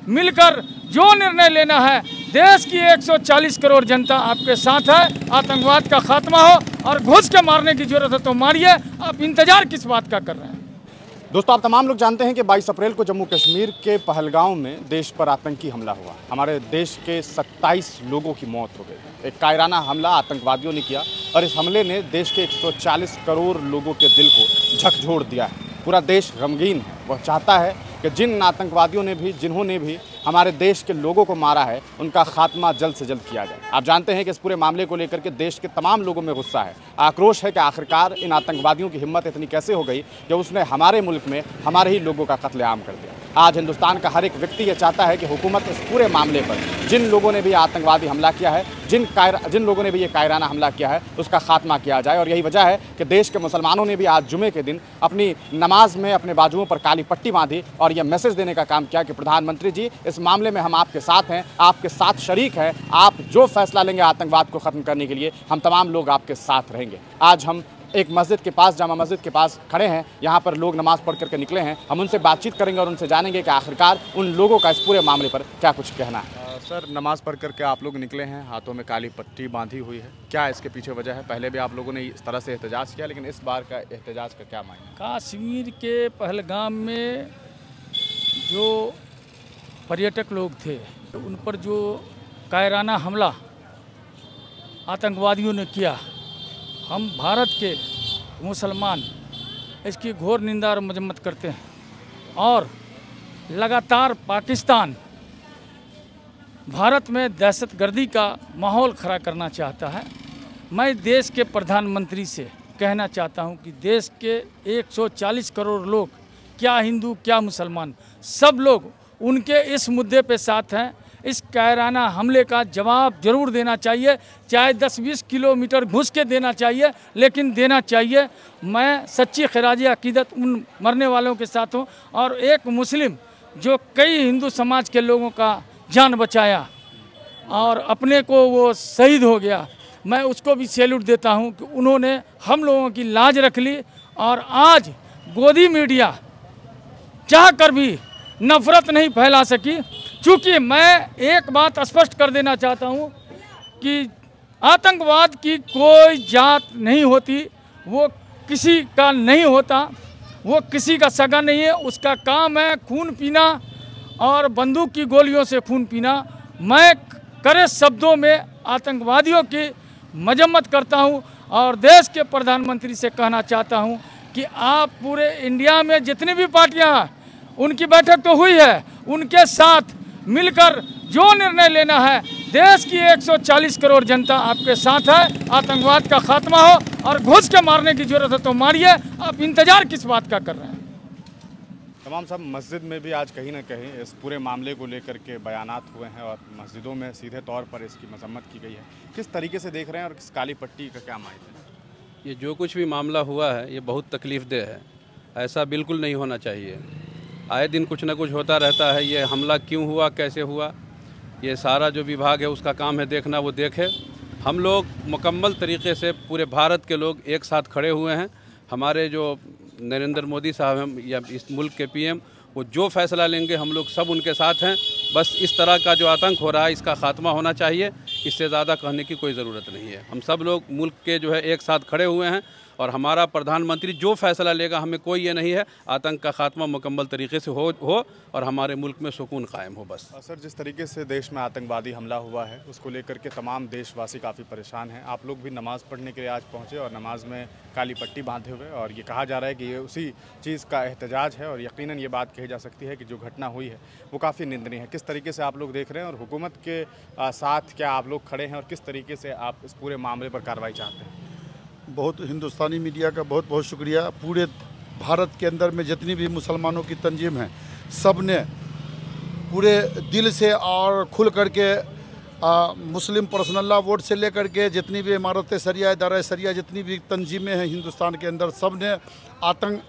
मिलकर जो निर्णय लेना है, देश की 140 करोड़ जनता आपके साथ है। आतंकवाद का खात्मा हो और घुस के मारने की जरूरत है तो मारिए, आप इंतजार किस बात का कर रहे हैं? दोस्तों, आप तमाम लोग जानते हैं कि 22 अप्रैल को जम्मू कश्मीर के पहलगांव में देश पर आतंकी हमला हुआ। हमारे देश के 27 लोगों की मौत हो गई। एक कायराना हमला आतंकवादियों ने किया और इस हमले ने देश के 140 करोड़ लोगों के दिल को झकझोर दिया है। पूरा देश गमगीन है। वह चाहता है कि जिन आतंकवादियों ने भी, जिन्होंने भी हमारे देश के लोगों को मारा है, उनका खात्मा जल्द से जल्द किया जाए। आप जानते हैं कि इस पूरे मामले को लेकर के देश के तमाम लोगों में गुस्सा है, आक्रोश है कि आखिरकार इन आतंकवादियों की हिम्मत इतनी कैसे हो गई कि उसने हमारे मुल्क में हमारे ही लोगों का कत्लेआम कर दिया। आज हिंदुस्तान का हर एक व्यक्ति ये चाहता है कि हुकूमत इस पूरे मामले पर जिन लोगों ने भी आतंकवादी हमला किया है, जिन लोगों ने भी ये कायराना हमला किया है, उसका खात्मा किया जाए। और यही वजह है कि देश के मुसलमानों ने भी आज जुमे के दिन अपनी नमाज में अपने बाजुओं पर काली पट्टी बांधी और यह मैसेज देने का काम किया कि प्रधानमंत्री जी, इस मामले में हम आपके साथ हैं, आपके साथ शरीक हैं। आप जो फैसला लेंगे आतंकवाद को ख़त्म करने के लिए, हम तमाम लोग आपके साथ रहेंगे। आज हम एक मस्जिद के पास, जामा मस्जिद के पास खड़े हैं। यहाँ पर लोग नमाज़ पढ़ करके निकले हैं। हम उनसे बातचीत करेंगे और उनसे जानेंगे कि आखिरकार उन लोगों का इस पूरे मामले पर क्या कुछ कहना है। सर, नमाज़ पढ़ करके आप लोग निकले हैं, हाथों में काली पट्टी बांधी हुई है, क्या इसके पीछे वजह है? पहले भी आप लोगों ने इस तरह से एहतजाज किया, लेकिन इस बार का एहतजाज का क्या मायने? कश्मीर के पहलगाम में जो पर्यटक लोग थे, उन पर जो कायराना हमला आतंकवादियों ने किया, हम भारत के मुसलमान इसकी घोर निंदा और मजम्मत करते हैं। और लगातार पाकिस्तान भारत में दहशतगर्दी का माहौल खड़ा करना चाहता है। मैं देश के प्रधानमंत्री से कहना चाहता हूं कि देश के 140 करोड़ लोग, क्या हिंदू क्या मुसलमान, सब लोग उनके इस मुद्दे पे साथ हैं। इस कायराना हमले का जवाब जरूर देना चाहिए, चाहे 10-20 किलोमीटर घुस के देना चाहिए, लेकिन देना चाहिए। मैं सच्ची खिराजी अकीदत उन मरने वालों के साथ हूँ। और एक मुस्लिम जो कई हिंदू समाज के लोगों का जान बचाया और अपने को वो शहीद हो गया, मैं उसको भी सैल्यूट देता हूँ कि उन्होंने हम लोगों की लाज रख ली। और आज गोदी मीडिया चाह कर भी नफरत नहीं फैला सकी। चूँकि मैं एक बात स्पष्ट कर देना चाहता हूँ कि आतंकवाद की कोई जात नहीं होती, वो किसी का नहीं होता, वो किसी का सगा नहीं है। उसका काम है खून पीना और बंदूक की गोलियों से खून पीना। मैं कड़े शब्दों में आतंकवादियों की मजम्मत करता हूँ और देश के प्रधानमंत्री से कहना चाहता हूँ कि आप पूरे इंडिया में जितनी भी पार्टियाँ हैं, उनकी बैठक तो हुई है, उनके साथ मिलकर जो निर्णय लेना है, देश की 140 करोड़ जनता आपके साथ है। आतंकवाद का खात्मा हो और घुस के मारने की जरूरत है तो मारिए, आप इंतजार किस बात का कर रहे हैं? तमाम साहब, मस्जिद में भी आज कहीं ना कहीं इस पूरे मामले को लेकर के बयानात हुए हैं और मस्जिदों में सीधे तौर पर इसकी मजम्मत की गई है। किस तरीके से देख रहे हैं और इस काली पट्टी का क्या मायने है? ये जो कुछ भी मामला हुआ है, ये बहुत तकलीफ़देह है। ऐसा बिल्कुल नहीं होना चाहिए। आए दिन कुछ ना कुछ होता रहता है। ये हमला क्यों हुआ, कैसे हुआ, ये सारा जो विभाग है उसका काम है देखना, वो देखे। हम लोग मुकम्मल तरीके से पूरे भारत के लोग एक साथ खड़े हुए हैं। हमारे जो नरेंद्र मोदी साहब हैं या इस मुल्क के पीएम, वो जो फैसला लेंगे हम लोग सब उनके साथ हैं। बस इस तरह का जो आतंक हो रहा है, इसका खात्मा होना चाहिए। इससे ज़्यादा कहने की कोई ज़रूरत नहीं है। हम सब लोग मुल्क के जो है एक साथ खड़े हुए हैं और हमारा प्रधानमंत्री जो फैसला लेगा, हमें कोई ये नहीं है, आतंक का खात्मा मुकम्मल तरीके से हो और हमारे मुल्क में सुकून कायम हो। बस सर, जिस तरीके से देश में आतंकवादी हमला हुआ है, उसको लेकर के तमाम देशवासी काफ़ी परेशान हैं। आप लोग भी नमाज़ पढ़ने के लिए आज पहुँचे और नमाज में काली पट्टी बांधे हुए, और ये कहा जा रहा है कि ये उसी चीज़ का एहतजाज है। और यकीनन ये बात कही जा सकती है कि जो घटना हुई है वो काफ़ी निंदनीय है। किस तरीके से आप लोग देख रहे हैं और हुकूमत के साथ क्या आप लोग खड़े हैं और किस तरीके से आप इस पूरे मामले पर कार्रवाई चाहते हैं? बहुत हिंदुस्तानी मीडिया का बहुत बहुत शुक्रिया। पूरे भारत के अंदर में जितनी भी मुसलमानों की तंजीम है, सब ने पूरे दिल से और खुल करके मुस्लिम पर्सनल लॉ बोर्ड से लेकर के जितनी भी इमारत सरिया, दायरा सरिया, जितनी भी तंजीमें हैं हिंदुस्तान के अंदर, सब ने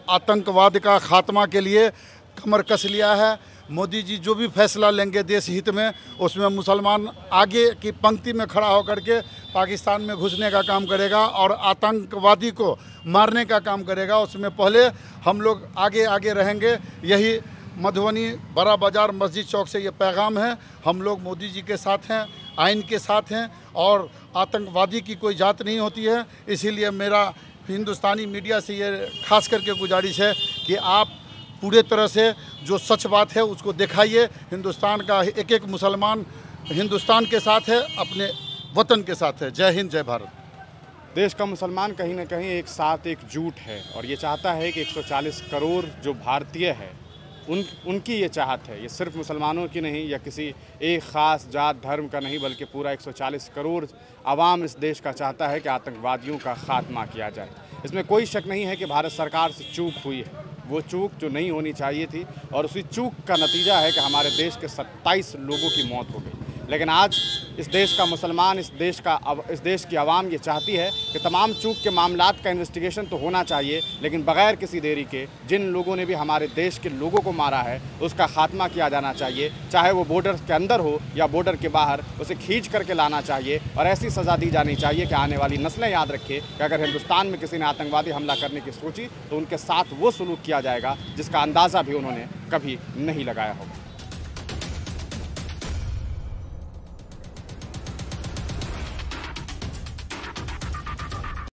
आतंकवाद का खात्मा के लिए कमर कस लिया है। मोदी जी जो भी फैसला लेंगे देश हित में, उसमें मुसलमान आगे की पंक्ति में खड़ा होकर के पाकिस्तान में घुसने का काम करेगा और आतंकवादी को मारने का काम करेगा। उसमें पहले हम लोग आगे आगे रहेंगे। यही मधुबनी बड़ा बाजार मस्जिद चौक से ये पैगाम है, हम लोग मोदी जी के साथ हैं, आइन के साथ हैं और आतंकवादी की कोई जात नहीं होती है। इसीलिए मेरा हिंदुस्तानी मीडिया से ये खास करके गुजारिश है कि आप पूरे तरह से जो सच बात है उसको दिखाइए। हिंदुस्तान का एक एक मुसलमान हिंदुस्तान के साथ है, अपने वतन के साथ है। जय हिंद, जय भारत। देश का मुसलमान कहीं ना कहीं एक साथ एकजुट है और ये चाहता है कि 140 करोड़ जो भारतीय है उनकी ये चाहत है। ये सिर्फ मुसलमानों की नहीं या किसी एक ख़ास जात धर्म का नहीं, बल्कि पूरा 140 करोड़ आवाम इस देश का चाहता है कि आतंकवादियों का खात्मा किया जाए। इसमें कोई शक नहीं है कि भारत सरकार से चूक हुई है, वो चूक जो नहीं होनी चाहिए थी, और उसी चूक का नतीजा है कि हमारे देश के 27 लोगों की मौत हो गई। लेकिन आज इस देश का मुसलमान, इस देश की आवाम ये चाहती है कि तमाम चूक के मामलात का इन्वेस्टिगेशन तो होना चाहिए, लेकिन बगैर किसी देरी के जिन लोगों ने भी हमारे देश के लोगों को मारा है उसका खात्मा किया जाना चाहिए। चाहे वो बॉर्डर के अंदर हो या बॉर्डर के बाहर, उसे खींच करके लाना चाहिए और ऐसी सज़ा दी जानी चाहिए कि आने वाली नस्लें याद रखें कि अगर हिंदुस्तान में किसी ने आतंकवादी हमला करने की सोची तो उनके साथ वो सलूक किया जाएगा जिसका अंदाज़ा भी उन्होंने कभी नहीं लगाया होगा।